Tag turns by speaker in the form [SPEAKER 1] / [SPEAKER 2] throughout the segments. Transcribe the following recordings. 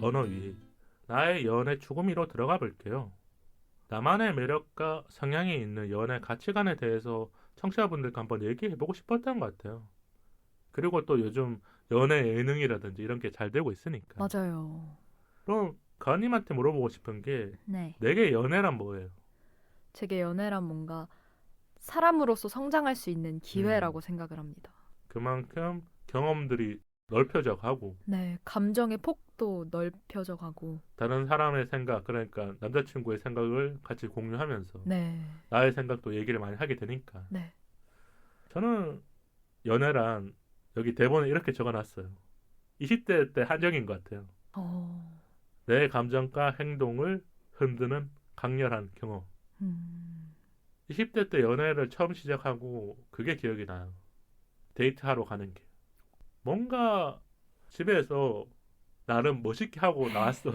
[SPEAKER 1] 언어 위 나의 연애 추구미로 들어가 볼게요. 나만의 매력과 성향이 있는 연애 가치관에 대해서 청취자분들과 한번 얘기해보고 싶었던 것 같아요. 그리고 또 요즘 연애 예능이라든지 이런 게 잘 되고 있으니까.
[SPEAKER 2] 맞아요.
[SPEAKER 1] 그럼 가님한테 물어보고 싶은 게
[SPEAKER 2] 네.
[SPEAKER 1] 내게 연애란 뭐예요?
[SPEAKER 2] 제게 연애란 뭔가 사람으로서 성장할 수 있는
[SPEAKER 1] 음,
[SPEAKER 2] 기회라고 생각을 합니다.
[SPEAKER 1] 그만큼 경험들이 넓혀져 가고
[SPEAKER 2] 네. 감정의 폭도 넓혀져 가고.
[SPEAKER 1] 다른 사람의 생각, 그러니까 남자친구의 생각을 같이 공유하면서
[SPEAKER 2] 네.
[SPEAKER 1] 나의 생각도 얘기를 많이 하게 되니까.
[SPEAKER 2] 네.
[SPEAKER 1] 저는 연애란 여기 대본에 이렇게 적어놨어요. 20대 때 한정인 것 같아요.
[SPEAKER 2] 어.
[SPEAKER 1] 내 감정과 행동을 흔드는 강렬한 경험.
[SPEAKER 2] 음.
[SPEAKER 1] 20대 때 연애를 처음 시작하고 그게 기억이 나요. 데이트하러 가는 게. 뭔가 집에서 나름 멋있게 하고 나왔어.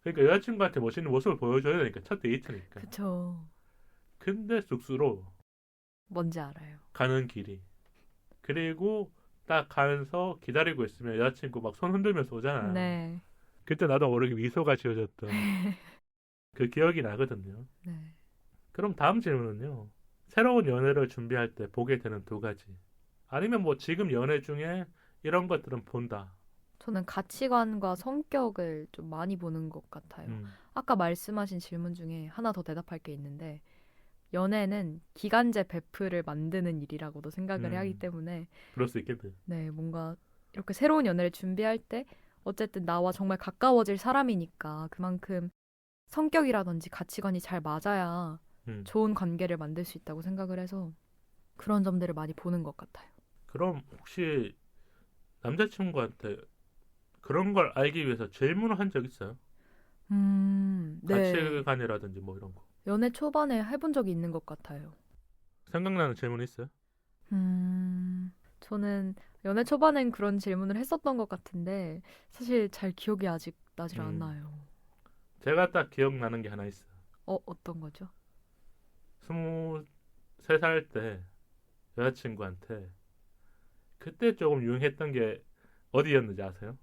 [SPEAKER 1] 그러니까 여자친구한테 멋있는 모습을 보여줘야 되니까 첫 데이트니까.
[SPEAKER 2] 그쵸.
[SPEAKER 1] 근데 쑥스러워.
[SPEAKER 2] 뭔지 알아요.
[SPEAKER 1] 가는 길이. 그리고 딱 가면서 기다리고 있으면 여자친구 막 손 흔들면서 오잖아.
[SPEAKER 2] 네.
[SPEAKER 1] 그때 나도 모르게 미소가 지어졌던 그 기억이 나거든요.
[SPEAKER 2] 네.
[SPEAKER 1] 그럼 다음 질문은요. 새로운 연애를 준비할 때 보게 되는 두 가지. 아니면 뭐 지금 연애 중에 이런 것들은 본다.
[SPEAKER 2] 저는 가치관과 성격을 좀 많이 보는 것 같아요.
[SPEAKER 1] 음,
[SPEAKER 2] 아까 말씀하신 질문 중에 하나 더 대답할 게 있는데, 연애는 기간제 베프를 만드는 일이라고도 생각을 하기
[SPEAKER 1] 음,
[SPEAKER 2] 때문에,
[SPEAKER 1] 그럴 수 있겠네.
[SPEAKER 2] 네, 뭔가 이렇게 새로운 연애를 준비할 때, 어쨌든 나와 정말 가까워질 사람이니까 그만큼 성격이라든지 가치관이 잘 맞아야
[SPEAKER 1] 음.
[SPEAKER 2] 좋은 관계를 만들 수 있다고 생각을 해서 그런 점들을 많이 보는 것 같아요.
[SPEAKER 1] 그럼 혹시 남자친구한테 그런 걸 알기 위해서 질문을 한 적 있어요?
[SPEAKER 2] 네.
[SPEAKER 1] 가치관이라든지 뭐 이런 거.
[SPEAKER 2] 연애 초반에 해본 적이 있는 것 같아요.
[SPEAKER 1] 생각나는 질문 있어요?
[SPEAKER 2] 저는 연애 초반엔 그런 질문을 했었던 것 같은데, 사실 잘 기억이 아직 나질
[SPEAKER 1] 음,
[SPEAKER 2] 않아요.
[SPEAKER 1] 제가 딱 기억나는 게 하나 있어요.
[SPEAKER 2] 어떤 거죠?
[SPEAKER 1] 23살 때 여자친구한테 그때 조금 유행했던 게 어디였는지 아세요?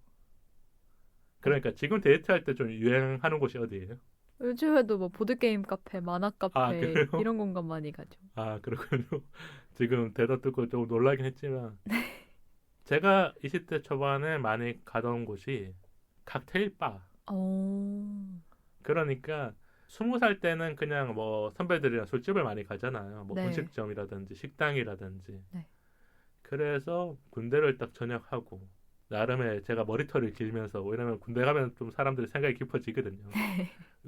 [SPEAKER 2] 어,
[SPEAKER 1] 그러니까 지금 데이트할 때 좀 유행하는 곳이 어디예요?
[SPEAKER 2] 요즘에도 뭐 보드게임 카페, 만화
[SPEAKER 1] 아,
[SPEAKER 2] 카페,
[SPEAKER 1] 그래요?
[SPEAKER 2] 이런 공간 많이 가죠.
[SPEAKER 1] 아, 그렇군요. 지금 대답 듣고 좀 놀라긴 했지만 제가 20대 초반에 많이 가던 곳이 칵테일 바.
[SPEAKER 2] 어,
[SPEAKER 1] 그러니까 20살 때는 그냥 뭐 선배들이랑 술집을 많이 가잖아요. 뭐
[SPEAKER 2] 네,
[SPEAKER 1] 분식점이라든지 식당이라든지.
[SPEAKER 2] 네.
[SPEAKER 1] 그래서 군대를 딱 전역하고 나름의 제가 머리털을 길면서 왜냐면 군대 가면 좀 사람들이 생각이 깊어지거든요.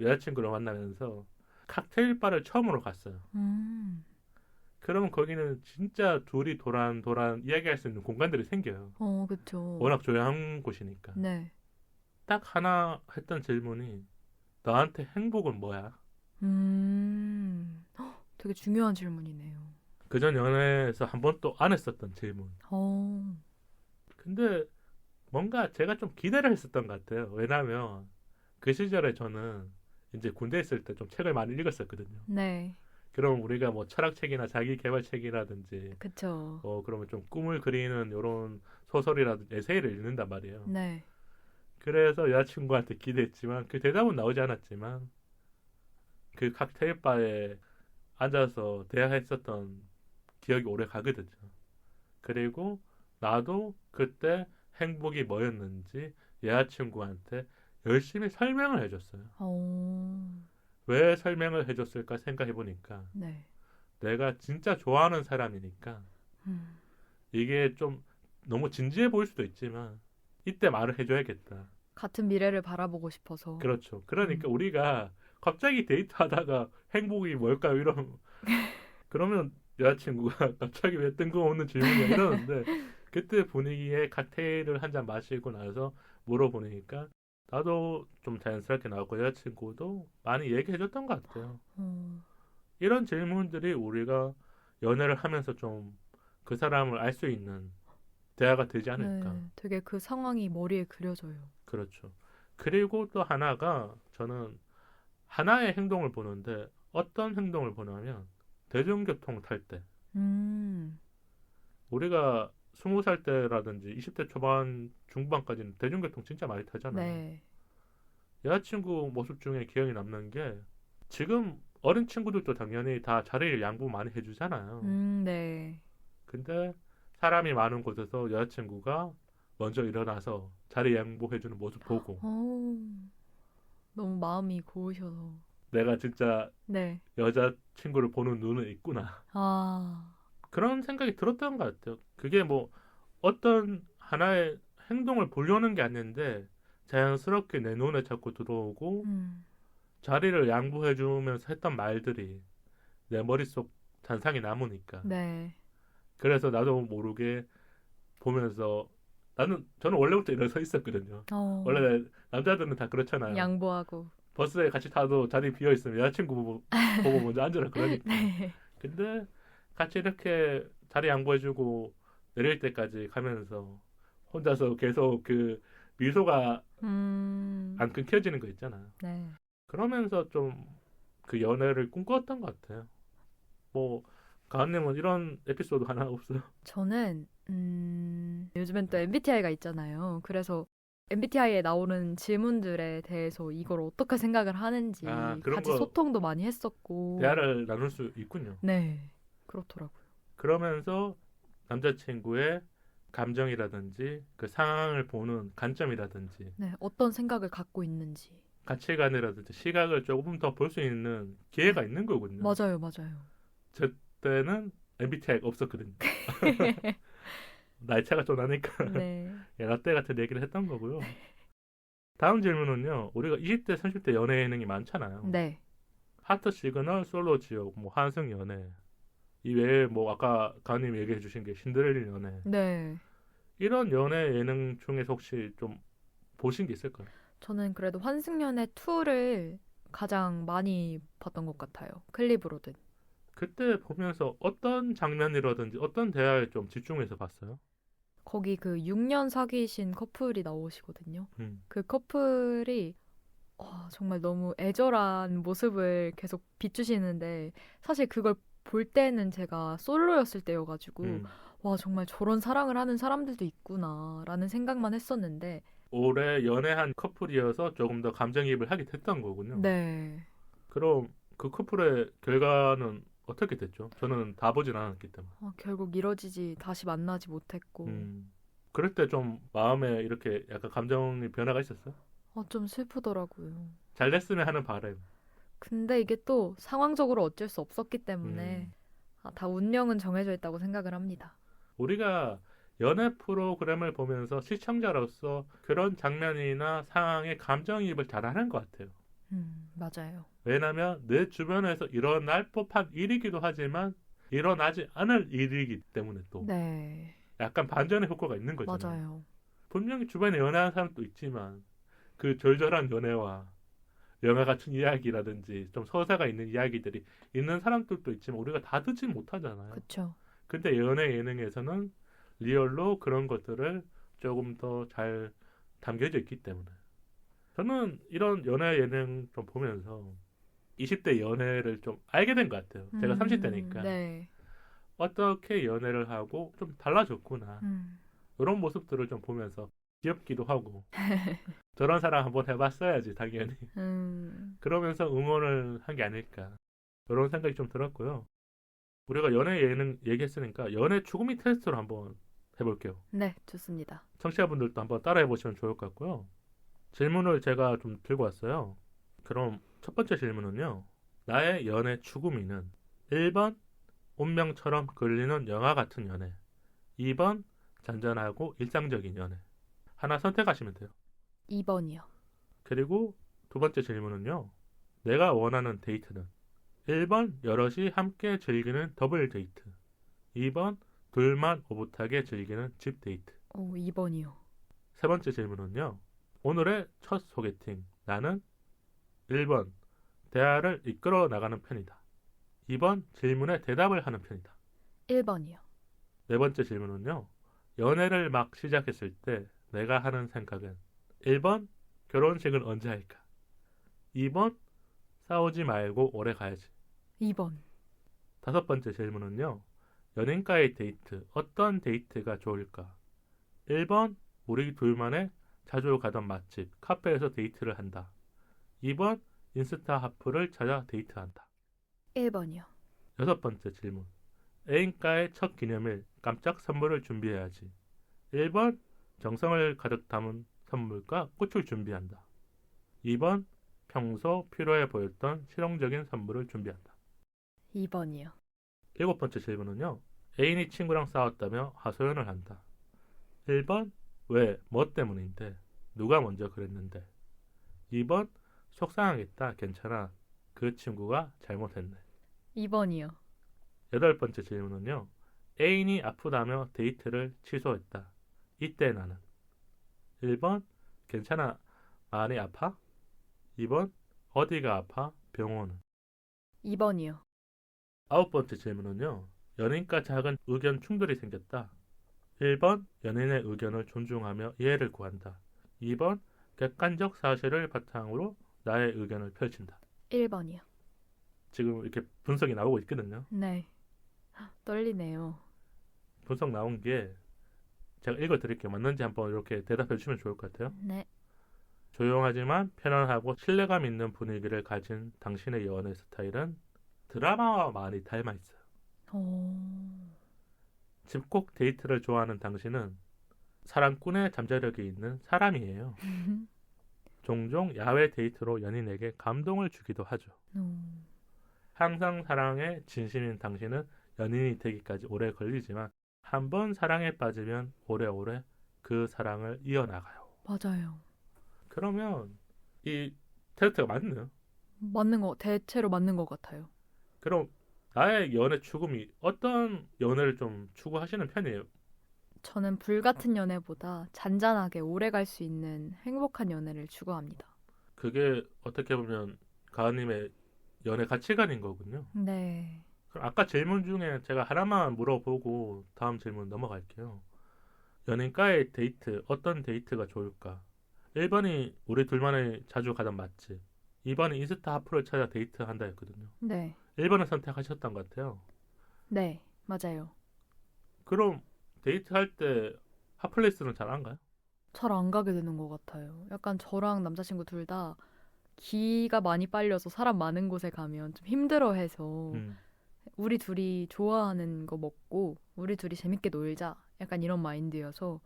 [SPEAKER 1] 여자친구를 만나면서 칵테일 바를 처음으로 갔어요.
[SPEAKER 2] 음,
[SPEAKER 1] 그러면 거기는 진짜 둘이 도란도란 이야기할 수 있는 공간들이 생겨요.
[SPEAKER 2] 그쵸.
[SPEAKER 1] 워낙 조용한 곳이니까.
[SPEAKER 2] 네.
[SPEAKER 1] 딱 하나 했던 질문이 너한테 행복은 뭐야?
[SPEAKER 2] 되게 중요한 질문이네요.
[SPEAKER 1] 그전 연애에서 한 번도 안 했었던 질문.
[SPEAKER 2] 어,
[SPEAKER 1] 근데 뭔가 제가 좀 기대를 했었던 것 같아요. 왜냐하면 그 시절에 저는 이제 군대 있을 때 좀 책을 많이 읽었었거든요.
[SPEAKER 2] 네,
[SPEAKER 1] 그럼 우리가 뭐 철학책이나 자기개발책이라든지
[SPEAKER 2] 그쵸.
[SPEAKER 1] 그러면 좀 꿈을 그리는 이런 소설이라든지 에세이를 읽는단 말이에요.
[SPEAKER 2] 네.
[SPEAKER 1] 그래서 여자친구한테 기대했지만 그 대답은 나오지 않았지만 그 칵테일 바에 앉아서 대화했었던 기억이 오래 가거든요. 그리고 나도 그때 행복이 뭐였는지 여자친구한테 열심히 설명을 해줬어요.
[SPEAKER 2] 어,
[SPEAKER 1] 왜 설명을 해줬을까 생각해보니까
[SPEAKER 2] 네.
[SPEAKER 1] 내가 진짜 좋아하는 사람이니까
[SPEAKER 2] 음,
[SPEAKER 1] 이게 좀 너무 진지해 보일 수도 있지만 이때 말을 해줘야겠다.
[SPEAKER 2] 같은 미래를 바라보고 싶어서.
[SPEAKER 1] 그렇죠. 그러니까
[SPEAKER 2] 음,
[SPEAKER 1] 우리가 갑자기 데이트하다가 행복이 뭘까요? 그러면 여자친구가 갑자기 왜 뜬금없는 질문이야 이러는데 그때 분위기에 칵테일을 한 잔 마시고 나서 물어보니까 나도 좀 자연스럽게 나왔고 여자친구도 많이 얘기해줬던 것 같아요.
[SPEAKER 2] 어,
[SPEAKER 1] 이런 질문들이 우리가 연애를 하면서 좀 그 사람을 알 수 있는 대화가 되지 않을까.
[SPEAKER 2] 네. 되게 그 상황이 머리에 그려져요.
[SPEAKER 1] 그렇죠. 그리고 또 하나가 저는 하나의 행동을 보는데 어떤 행동을 보냐면 대중교통 탈 때
[SPEAKER 2] 음,
[SPEAKER 1] 우리가 20살 때라든지 20대 초반 중반까지는 대중교통 진짜 많이 타잖아요.
[SPEAKER 2] 네.
[SPEAKER 1] 여자친구 모습 중에 기억이 남는 게 지금 어린 친구들도 당연히 다 자리를 양보 많이 해주잖아요.
[SPEAKER 2] 네.
[SPEAKER 1] 근데 사람이 많은 곳에서 여자친구가 먼저 일어나서 자리 양보해주는 모습 보고
[SPEAKER 2] 너무 마음이 고우셔서.
[SPEAKER 1] 내가 진짜
[SPEAKER 2] 네.
[SPEAKER 1] 여자친구를 보는 눈은 있구나.
[SPEAKER 2] 아,
[SPEAKER 1] 그런 생각이 들었던 것 같아요. 그게 뭐 어떤 하나의 행동을 보려는 게 아닌데 자연스럽게 내 눈에 자꾸 들어오고 자리를 양보해주면서 했던 말들이 내 머릿속 잔상이 남으니까.
[SPEAKER 2] 네.
[SPEAKER 1] 그래서 나도 모르게 보면서 저는 원래부터 일어서 있었거든요. 원래 남자들은 다 그렇잖아요.
[SPEAKER 2] 양보하고.
[SPEAKER 1] 버스에 같이 타도 자리 비어 있으면 여자친구 보고 먼저 앉으라 그러니까.
[SPEAKER 2] 네.
[SPEAKER 1] 근데 같이 이렇게 자리 양보해주고 내릴 때까지 가면서 혼자서 계속 그 미소가 안 끊겨지는 거 있잖아요.
[SPEAKER 2] 네.
[SPEAKER 1] 그러면서 좀 그 연애를 꿈꿨던 것 같아요. 뭐 가은님은 이런 에피소드 하나 없어요?
[SPEAKER 2] 저는 요즘엔 또 MBTI가 있잖아요. 그래서 MBTI에 나오는 질문들에 대해서 이걸 어떻게 생각을 하는지
[SPEAKER 1] 그런
[SPEAKER 2] 같이
[SPEAKER 1] 거
[SPEAKER 2] 소통도 많이 했었고.
[SPEAKER 1] 대화를 나눌 수 있군요.
[SPEAKER 2] 네. 그렇더라고요.
[SPEAKER 1] 그러면서 남자친구의 감정이라든지 그 상황을 보는 관점이라든지
[SPEAKER 2] 네. 어떤 생각을 갖고 있는지.
[SPEAKER 1] 가치관이라든지 시각을 조금 더 볼 수 있는 기회가 있는 거군요.
[SPEAKER 2] 맞아요. 맞아요.
[SPEAKER 1] 저 때는 MBTI가 없었거든요. 나이 차가 좀 나니까
[SPEAKER 2] 네.
[SPEAKER 1] 라떼 같은 얘기를 했던 거고요. 다음 질문은요. 우리가 20대, 30대 연애 예능이 많잖아요.
[SPEAKER 2] 네.
[SPEAKER 1] 하트 시그널, 솔로 지옥, 뭐 환승 연애. 이 외에 뭐 아까 가님 얘기해 주신 게 신데렐라 연애.
[SPEAKER 2] 네.
[SPEAKER 1] 이런 연애 예능 중에서 혹시 좀 보신 게 있을까요?
[SPEAKER 2] 저는 그래도 환승연애 2를 가장 많이 봤던 것 같아요. 클립으로든.
[SPEAKER 1] 그때 보면서 어떤 장면이라든지 어떤 대화에 좀 집중해서 봤어요?
[SPEAKER 2] 거기 그 6년 사귀신 커플이 나오시거든요.
[SPEAKER 1] 음.
[SPEAKER 2] 그 커플이 정말 너무 애절한 모습을 계속 비추시는데 사실 그걸 볼 때는 제가 솔로였을 때여가지고 와 정말 저런 사랑을 하는 사람들도 있구나라는 생각만 했었는데
[SPEAKER 1] 오래 연애한 커플이어서 조금 더 감정이입을 하게 됐던 거군요.
[SPEAKER 2] 네.
[SPEAKER 1] 그럼 그 커플의 결과는 어떻게 됐죠? 저는 다 보진 않았기 때문에.
[SPEAKER 2] 결국 이뤄지지 다시 만나지 못했고
[SPEAKER 1] 그럴 때 좀 마음에 이렇게 약간 감정의 변화가 있었어요?
[SPEAKER 2] 좀 슬프더라고요.
[SPEAKER 1] 잘 됐으면 하는 바람.
[SPEAKER 2] 근데 이게 또 상황적으로 어쩔 수 없었기 때문에 다 운명은 정해져 있다고 생각을 합니다.
[SPEAKER 1] 우리가 연애 프로그램을 보면서 시청자로서 그런 장면이나 상황에 감정이입을 잘하는 것 같아요.
[SPEAKER 2] 맞아요.
[SPEAKER 1] 왜냐하면 내 주변에서 일어날 법한 일이기도 하지만 일어나지 않을 일이기 때문에 또
[SPEAKER 2] 네.
[SPEAKER 1] 약간 반전의 효과가 있는 거잖아요.
[SPEAKER 2] 맞아요.
[SPEAKER 1] 분명히 주변에 연애하는 사람도 있지만 그 절절한 연애와 영화 같은 이야기라든지 좀 서사가 있는 이야기들이 있는 사람들도 있지만 우리가 다 듣진 못하잖아요.
[SPEAKER 2] 그렇죠.
[SPEAKER 1] 근데 연애 예능에서는 리얼로 그런 것들을 조금 더 잘 담겨져 있기 때문에 저는 이런 연애 예능 좀 보면서 20대 연애를 좀 알게 된 것 같아요. 제가 30대니까
[SPEAKER 2] 네.
[SPEAKER 1] 어떻게 연애를 하고 좀 달라졌구나. 이런 모습들을 좀 보면서 귀엽기도 하고 저런 사람 한번 해봤어야지 당연히. 그러면서 응원을 한 게 아닐까. 이런 생각이 좀 들었고요. 우리가 연애 예능 얘기했으니까 연애 추구미 테스트로 한번 해볼게요.
[SPEAKER 2] 네, 좋습니다.
[SPEAKER 1] 청취자분들도 한번 따라해보시면 좋을 것 같고요. 질문을 제가 좀 들고 왔어요. 그럼 첫 번째 질문은요. 나의 연애 추구미는 1번 운명처럼 끌리는 영화 같은 연애 2번 잔잔하고 일상적인 연애 하나 선택하시면 돼요.
[SPEAKER 2] 2번이요.
[SPEAKER 1] 그리고 두 번째 질문은요. 내가 원하는 데이트는 1번 여럿이 함께 즐기는 더블 데이트 2번 둘만 오붓하게 즐기는 집 데이트
[SPEAKER 2] 2번이요.
[SPEAKER 1] 세 번째 질문은요. 오늘의 첫 소개팅 나는 1번 대화를 이끌어 나가는 편이다 2번 질문에 대답을 하는 편이다
[SPEAKER 2] 1번이요.
[SPEAKER 1] 네 번째 질문은요. 연애를 막 시작했을 때 내가 하는 생각은 1번 결혼식은 언제 할까 2번 싸우지 말고 오래 가야지
[SPEAKER 2] 2번.
[SPEAKER 1] 다섯 번째 질문은요. 연인과의 데이트, 어떤 데이트가 좋을까? 1번, 우리 둘만의 자주 가던 맛집, 카페에서 데이트를 한다. 2번, 인스타 하프를 찾아 데이트한다.
[SPEAKER 2] 1번이요.
[SPEAKER 1] 6번째 질문. 애인과의 첫 기념일, 깜짝 선물을 준비해야지. 1번, 정성을 가득 담은 선물과 꽃을 준비한다. 2번, 평소 필요해 보였던 실용적인 선물을 준비한다.
[SPEAKER 2] 2번이요.
[SPEAKER 1] 7번째 질문은요. 애인이 친구랑 싸웠다며 하소연을 한다. 1번, 왜, 뭐 때문인데? 누가 먼저 그랬는데? 2번, 속상하겠다, 괜찮아. 그 친구가 잘못했네.
[SPEAKER 2] 2번이요.
[SPEAKER 1] 8번째 질문은요. 애인이 아프다며 데이트를 취소했다. 이때 나는 1번, 괜찮아, 많이 아파? 2번, 어디가 아파? 병원은?
[SPEAKER 2] 2번이요.
[SPEAKER 1] 9번째 질문은요. 연인과 작은 의견 충돌이 생겼다. 1번, 연인의 의견을 존중하며 이해를 구한다. 2번, 객관적 사실을 바탕으로 나의 의견을 펼친다.
[SPEAKER 2] 1번이요.
[SPEAKER 1] 지금 이렇게 분석이 나오고 있거든요.
[SPEAKER 2] 네. 떨리네요.
[SPEAKER 1] 분석 나온 게 제가 읽어드릴게요. 맞는지 한번 이렇게 대답해 주시면 좋을 것 같아요.
[SPEAKER 2] 네.
[SPEAKER 1] 조용하지만 편안하고 신뢰감 있는 분위기를 가진 당신의 연애 스타일은 드라마와 많이 닮아 있어요.
[SPEAKER 2] 오.
[SPEAKER 1] 집콕 데이트를 좋아하는 당신은 사랑꾼의 잠재력이 있는 사람이에요. 종종 야외 데이트로 연인에게 감동을 주기도 하죠. 항상 사랑에 진심인 당신은 연인이 되기까지 오래 걸리지만 한 번 사랑에 빠지면 오래오래 그 사랑을 이어나가요.
[SPEAKER 2] 맞아요.
[SPEAKER 1] 그러면 이 테스트가 맞네요.
[SPEAKER 2] 대체로 맞는 것 같아요.
[SPEAKER 1] 그럼 나의 연애 추구미 어떤 연애를 좀 추구하시는 편이에요?
[SPEAKER 2] 저는 불같은 연애보다 잔잔하게 오래 갈 수 있는 행복한 연애를 추구합니다.
[SPEAKER 1] 그게 어떻게 보면 가은님의 연애 가치관인 거군요.
[SPEAKER 2] 네.
[SPEAKER 1] 그럼 아까 질문 중에 제가 하나만 물어보고 다음 질문 넘어갈게요. 연인과의 데이트, 어떤 데이트가 좋을까? 1번이 우리 둘만의 자주 가던 맛집, 2번이 인스타 하프를 찾아 데이트한다 했거든요.
[SPEAKER 2] 네.
[SPEAKER 1] 1번을 선택하셨던 것 같아요.
[SPEAKER 2] 네. 맞아요.
[SPEAKER 1] 그럼 데이트할 때 핫플레이스는 잘 안 가요?
[SPEAKER 2] 잘 안 가게 되는 것 같아요. 약간 저랑 남자친구 둘 다 기가 많이 빨려서 사람 많은 곳에 가면 좀 힘들어해서
[SPEAKER 1] 음.
[SPEAKER 2] 우리 둘이 좋아하는 거 먹고 우리 둘이 재밌게 놀자. 약간 이런 마인드여서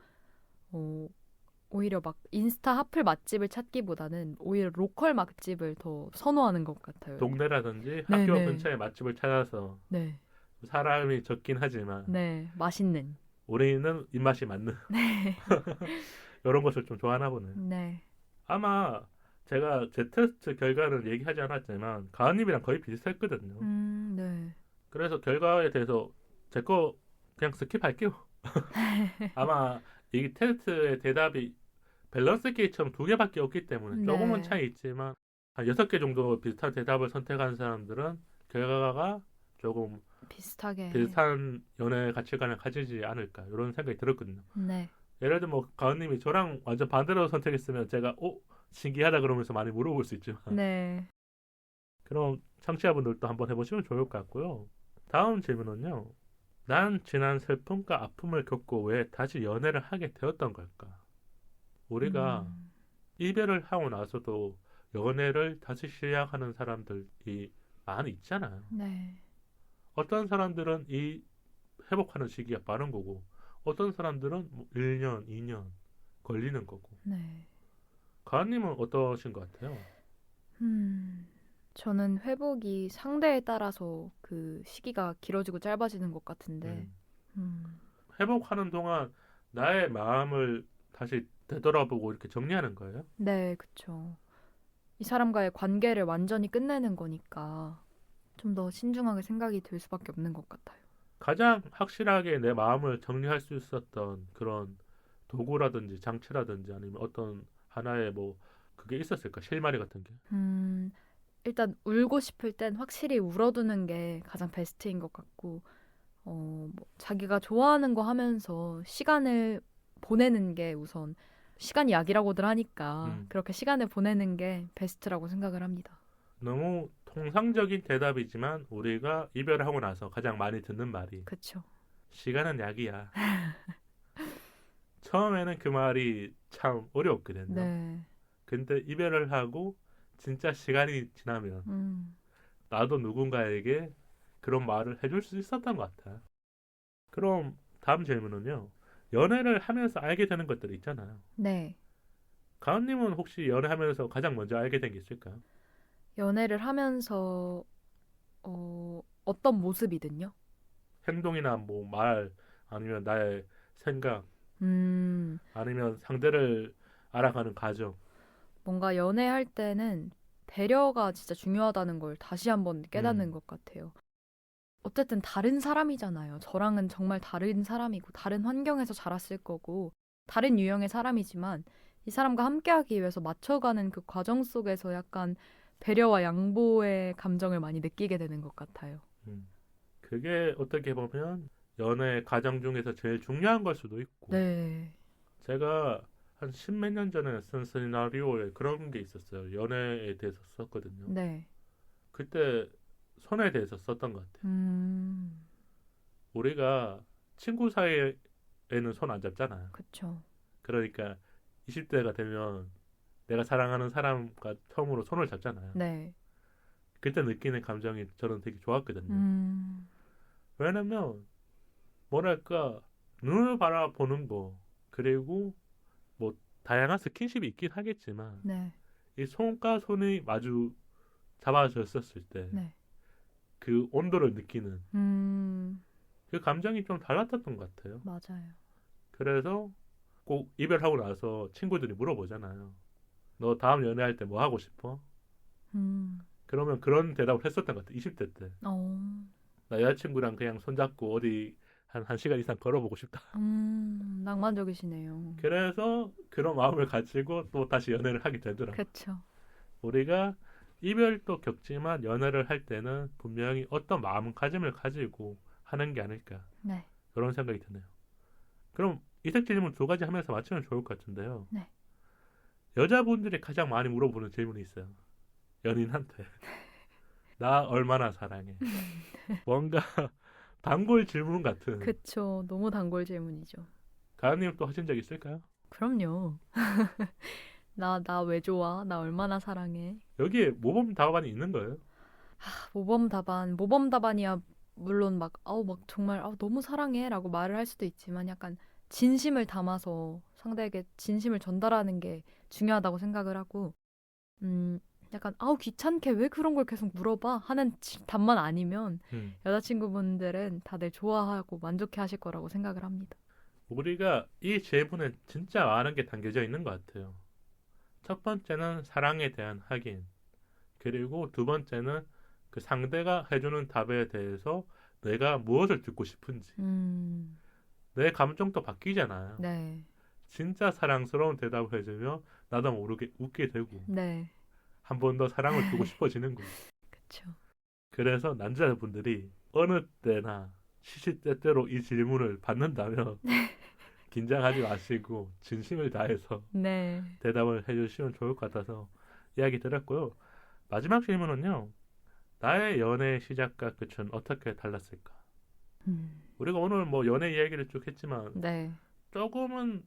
[SPEAKER 2] 오히려 막 인스타 핫플 맛집을 찾기보다는 오히려 로컬 맛집을 더 선호하는 것 같아요.
[SPEAKER 1] 동네라든지
[SPEAKER 2] 네,
[SPEAKER 1] 학교
[SPEAKER 2] 네.
[SPEAKER 1] 근처에 맛집을 찾아서
[SPEAKER 2] 네.
[SPEAKER 1] 사람이 적긴 하지만
[SPEAKER 2] 네. 맛있는.
[SPEAKER 1] 우리는 입맛이 맞는
[SPEAKER 2] 네.
[SPEAKER 1] 이런 것을 좀 좋아하나 보네요.
[SPEAKER 2] 네.
[SPEAKER 1] 아마 제가 제 테스트 결과는 얘기하지 않았지만 가은님이랑 거의 비슷했거든요.
[SPEAKER 2] 네.
[SPEAKER 1] 그래서 결과에 대해서 제 거 그냥 스킵할게요. 아마 이 테스트의 대답이 밸런스 게임처럼 2개밖에 없기 때문에
[SPEAKER 2] 네.
[SPEAKER 1] 조금은 차이 있지만 한 6개 정도 비슷한 대답을 선택한 사람들은 결과가 조금
[SPEAKER 2] 비슷하게.
[SPEAKER 1] 비슷한 연애 가치관을 가지지 않을까 이런 생각이 들었거든요.
[SPEAKER 2] 네.
[SPEAKER 1] 예를 들면 뭐 가은님이 저랑 완전 반대로 선택했으면 제가 신기하다 그러면서 많이 물어볼 수 있지만
[SPEAKER 2] 네.
[SPEAKER 1] 그럼 청취자분들도 한번 해보시면 좋을 것 같고요. 다음 질문은요. 난 지난 슬픔과 아픔을 겪고 왜 다시 연애를 하게 되었던 걸까? 우리가 이별을 하고 나서도 연애를 다시 시작하는 사람들이 많이 있잖아요.
[SPEAKER 2] 네.
[SPEAKER 1] 어떤 사람들은 이 회복하는 시기가 빠른 거고 어떤 사람들은 뭐 1년, 2년 걸리는 거고.
[SPEAKER 2] 네.
[SPEAKER 1] 가은님은 어떠신 것 같아요?
[SPEAKER 2] 저는 회복이 상대에 따라서 그 시기가 길어지고 짧아지는 것 같은데,
[SPEAKER 1] 회복하는 동안 나의 마음을 다시 되돌아보고 이렇게 정리하는 거예요?
[SPEAKER 2] 네, 그쵸. 이 사람과의 관계를 완전히 끝내는 거니까 좀 더 신중하게 생각이 들 수밖에 없는 것 같아요.
[SPEAKER 1] 가장 확실하게 내 마음을 정리할 수 있었던 그런 도구라든지 장치라든지 아니면 어떤 하나의 뭐 그게 있었을까? 실마리 같은 게.
[SPEAKER 2] 일단 울고 싶을 땐 확실히 울어두는 게 가장 베스트인 것 같고, 뭐 자기가 좋아하는 거 하면서 시간을 보내는 게 우선 시간이 약이라고들 하니까 그렇게 시간을 보내는 게 베스트라고 생각을 합니다.
[SPEAKER 1] 너무 통상적인 대답이지만 우리가 이별을 하고 나서 가장 많이 듣는 말이
[SPEAKER 2] 그쵸.
[SPEAKER 1] 시간은 약이야. 처음에는 그 말이 참 어려웠거든요.
[SPEAKER 2] 네.
[SPEAKER 1] 근데 이별을 하고 진짜 시간이 지나면 나도 누군가에게 그런 말을 해줄 수 있었던 것 같아요. 그럼 다음 질문은요. 연애를 하면서 알게 되는 것들이 있잖아요.
[SPEAKER 2] 네.
[SPEAKER 1] 가은님은 혹시 연애하면서 가장 먼저 알게 된 게 있을까요?
[SPEAKER 2] 연애를 하면서 어떤 모습이든요.
[SPEAKER 1] 행동이나 뭐 말 아니면 나의 생각
[SPEAKER 2] 음,
[SPEAKER 1] 아니면 상대를 알아가는 과정.
[SPEAKER 2] 뭔가 연애할 때는 배려가 진짜 중요하다는 걸 다시 한번 깨닫는
[SPEAKER 1] 음,
[SPEAKER 2] 것 같아요. 어쨌든 다른 사람이잖아요. 저랑은 정말 다른 사람이고, 다른 환경에서 자랐을 거고, 다른 유형의 사람이지만, 이 사람과 함께하기 위해서 맞춰가는 그 과정 속에서 약간 배려와 양보의 감정을 많이 느끼게 되는 것 같아요.
[SPEAKER 1] 음. 그게 어떻게 보면 연애 과정 중에서 제일 중요한 걸 수도 있고.
[SPEAKER 2] 네.
[SPEAKER 1] 제가 한 십몇 년 전에 쓴 시나리오에 그런 게 있었어요. 연애에 대해서 썼거든요.
[SPEAKER 2] 네.
[SPEAKER 1] 그때 손에 대해서 썼던 것 같아요.
[SPEAKER 2] 음,
[SPEAKER 1] 우리가 친구 사이에는 손 안 잡잖아요.
[SPEAKER 2] 그쵸.
[SPEAKER 1] 그러니까 20대가 되면 내가 사랑하는 사람과 처음으로 손을 잡잖아요.
[SPEAKER 2] 네.
[SPEAKER 1] 그때 느끼는 감정이 저는 되게 좋았거든요.
[SPEAKER 2] 음,
[SPEAKER 1] 왜냐면 뭐랄까 눈을 바라보는 거 그리고 뭐 다양한 스킨십이 있긴 하겠지만
[SPEAKER 2] 네.
[SPEAKER 1] 이 손과 손이 마주 잡아졌었을 때
[SPEAKER 2] 네.
[SPEAKER 1] 그 온도를 느끼는
[SPEAKER 2] 음,
[SPEAKER 1] 그 감정이 좀 달랐던 것 같아요.
[SPEAKER 2] 맞아요.
[SPEAKER 1] 그래서 꼭 이별하고 나서 친구들이 물어보잖아요. 너 다음 연애할 때 뭐 하고 싶어?
[SPEAKER 2] 음,
[SPEAKER 1] 그러면 그런 대답을 했었던 것 같아요. 20대 때.
[SPEAKER 2] 어,
[SPEAKER 1] 나 여자친구랑 그냥 손잡고 어디 한 시간 이상 걸어보고 싶다.
[SPEAKER 2] 낭만적이시네요.
[SPEAKER 1] 그래서 그런 마음을 가지고 또 다시 연애를 하게 되더라고요.
[SPEAKER 2] 그쵸.
[SPEAKER 1] 우리가 이별도 겪지만 연애를 할 때는 분명히 어떤 마음가짐을 가지고 하는 게 아닐까
[SPEAKER 2] 네.
[SPEAKER 1] 그런 생각이 드네요. 그럼 이색 질문 두 가지 하면서 맞추면 좋을 것 같은데요.
[SPEAKER 2] 네.
[SPEAKER 1] 여자분들이 가장 많이 물어보는 질문이 있어요. 연인한테 나 얼마나 사랑해? 뭔가 단골 질문 같은.
[SPEAKER 2] 그쵸. 너무 단골 질문이죠.
[SPEAKER 1] 가은님 또 하신 적 있을까요?
[SPEAKER 2] 그럼요. 나 왜 좋아? 나 얼마나 사랑해?
[SPEAKER 1] 여기에 모범 답안이 있는 거예요.
[SPEAKER 2] 모범 답안이야. 물론 막 정말, 너무 사랑해. 라고 말을 할 수도 있지만 약간 진심을 담아서 상대에게 진심을 전달하는 게 중요하다고 생각을 하고, 약간, 귀찮게 왜 그런 걸 계속 물어봐? 하는 답만 아니면
[SPEAKER 1] 음.
[SPEAKER 2] 여자친구분들은 다들 좋아하고 만족해 하실 거라고 생각을 합니다.
[SPEAKER 1] 우리가 이 질문에 진짜 많은 게 담겨져 있는 것 같아요. 첫 번째는 사랑에 대한 확인. 그리고 두 번째는 그 상대가 해주는 답에 대해서 내가 무엇을 듣고 싶은지. 내 감정도 바뀌잖아요.
[SPEAKER 2] 네.
[SPEAKER 1] 진짜 사랑스러운 대답을 해주면 나도 모르게 웃게 되고
[SPEAKER 2] 네.
[SPEAKER 1] 한 번 더 사랑을 주고 싶어지는 거예요.
[SPEAKER 2] 그쵸.
[SPEAKER 1] 그래서 남자분들이 어느 때나 시시때때로 이 질문을 받는다면 긴장하지 마시고 진심을 다해서
[SPEAKER 2] 네.
[SPEAKER 1] 대답을 해주시면 좋을 것 같아서 이야기 드렸고요. 마지막 질문은요. 나의 연애 시작과 끝은 어떻게 달랐을까? 우리가 오늘 뭐 연애 이야기를 쭉 했지만
[SPEAKER 2] 네.
[SPEAKER 1] 조금은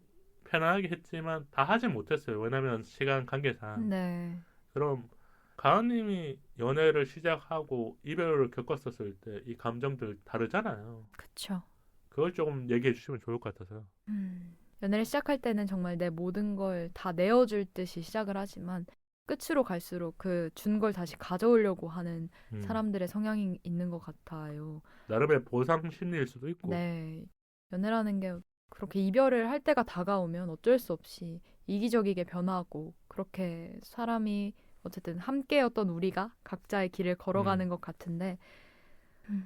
[SPEAKER 1] 편안하게 했지만 다 하진 못했어요. 왜냐면 시간 관계상.
[SPEAKER 2] 네.
[SPEAKER 1] 그럼 가은님이 연애를 시작하고 이별을 겪었었을 때 이 감정들 다르잖아요.
[SPEAKER 2] 그쵸.
[SPEAKER 1] 그걸 조금 얘기해 주시면 좋을 것 같아서요.
[SPEAKER 2] 연애를 시작할 때는 정말 내 모든 걸 다 내어줄 듯이 시작을 하지만 끝으로 갈수록 그 준 걸 다시 가져오려고 하는 사람들의 성향이 있는 것 같아요.
[SPEAKER 1] 나름의 보상 심리일 수도 있고.
[SPEAKER 2] 네. 연애라는 게 그렇게 이별을 할 때가 다가오면 어쩔 수 없이 이기적이게 변하고 그렇게 사람이 어쨌든 함께였던 우리가 각자의 길을 걸어가는 것 같은데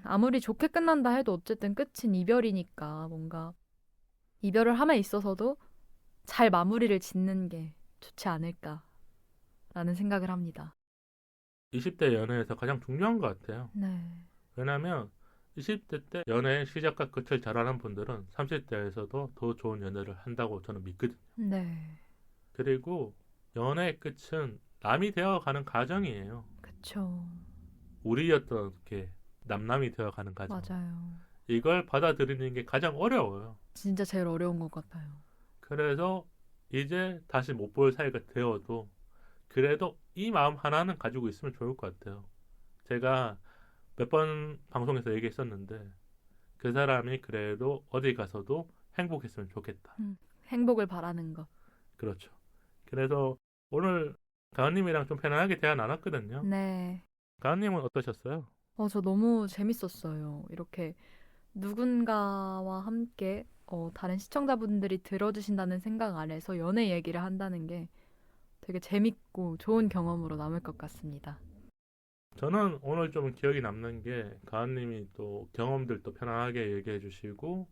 [SPEAKER 2] 아무리 좋게 끝난다 해도 어쨌든 끝은 이별이니까 뭔가 이별을 함에 있어서도 잘 마무리를 짓는 게 좋지 않을까라는 생각을 합니다.
[SPEAKER 1] 20대 연애에서 가장 중요한 것 같아요.
[SPEAKER 2] 네.
[SPEAKER 1] 왜냐하면 20대 때 연애의 시작과 끝을 잘하는 분들은 30대에서도 더 좋은 연애를 한다고 저는 믿거든요.
[SPEAKER 2] 네.
[SPEAKER 1] 그리고 연애의 끝은 남이 되어가는 과정이에요.
[SPEAKER 2] 그쵸.
[SPEAKER 1] 우리 어떤 이렇게 남남이 되어가는 과정.
[SPEAKER 2] 맞아요.
[SPEAKER 1] 이걸 받아들이는 게 가장 어려워요.
[SPEAKER 2] 진짜 제일 어려운 것 같아요.
[SPEAKER 1] 그래서 이제 다시 못 볼 사이가 되어도 그래도 이 마음 하나는 가지고 있으면 좋을 것 같아요. 제가 몇 번 방송에서 얘기했었는데 그 사람이 그래도 어디 가서도 행복했으면 좋겠다.
[SPEAKER 2] 행복을 바라는 것.
[SPEAKER 1] 그렇죠. 그래서 오늘 가은님이랑 좀 편안하게 대화 나눴거든요.
[SPEAKER 2] 네.
[SPEAKER 1] 가은님은 어떠셨어요?
[SPEAKER 2] 저 너무 재밌었어요. 이렇게 누군가와 함께 다른 시청자분들이 들어주신다는 생각 안에서 연애 얘기를 한다는 게 되게 재밌고 좋은 경험으로 남을 것 같습니다.
[SPEAKER 1] 저는 오늘 좀 기억이 남는 게 가은님이 또 경험들도 편안하게 얘기해 주시고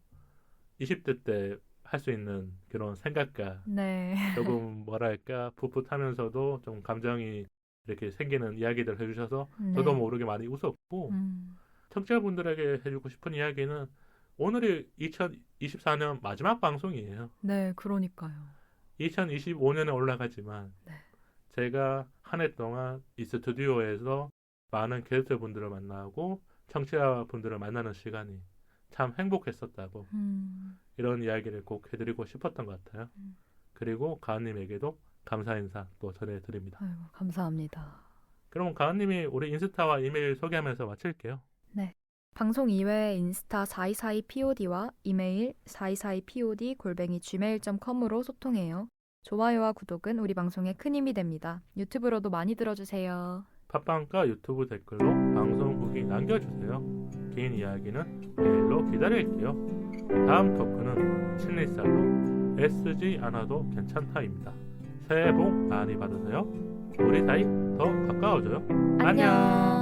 [SPEAKER 1] 20대 때 할 수 있는 그런 생각과
[SPEAKER 2] 네.
[SPEAKER 1] 조금 뭐랄까 풋풋하면서도 좀 감정이 이렇게 생기는 이야기들 해주셔서
[SPEAKER 2] 네.
[SPEAKER 1] 저도 모르게 많이 웃었고 청취자분들에게 해주고 싶은 이야기는 오늘이 2024년 마지막 방송이에요.
[SPEAKER 2] 네, 그러니까요.
[SPEAKER 1] 2025년에 올라가지만
[SPEAKER 2] 네.
[SPEAKER 1] 제가 한 해 동안 이 스튜디오에서 많은 게스트분들을 만나고 청취자분들을 만나는 시간이 참 행복했었다고 이런 이야기를 꼭 해드리고 싶었던 것 같아요. 그리고 가은님에게도 감사 인사 또 전해드립니다.
[SPEAKER 2] 아이고, 감사합니다.
[SPEAKER 1] 그럼 가은님이 우리 인스타와 이메일 소개하면서 마칠게요.
[SPEAKER 2] 네. 방송 이외에 인스타 422POD와 이메일 422POD@gmail.com으로 소통해요. 좋아요와 구독은 우리 방송에 큰 힘이 됩니다. 유튜브로도 많이 들어주세요.
[SPEAKER 1] 팟빵과 유튜브 댓글로 방송 후기 남겨주세요. 긴 이야기는 메일로 기다릴게요. 다음 토크는 친리살로 SG 않아도 괜찮다입니다. 새해 복 많이 받으세요. 우리 사이 더 가까워져요.
[SPEAKER 2] 안녕.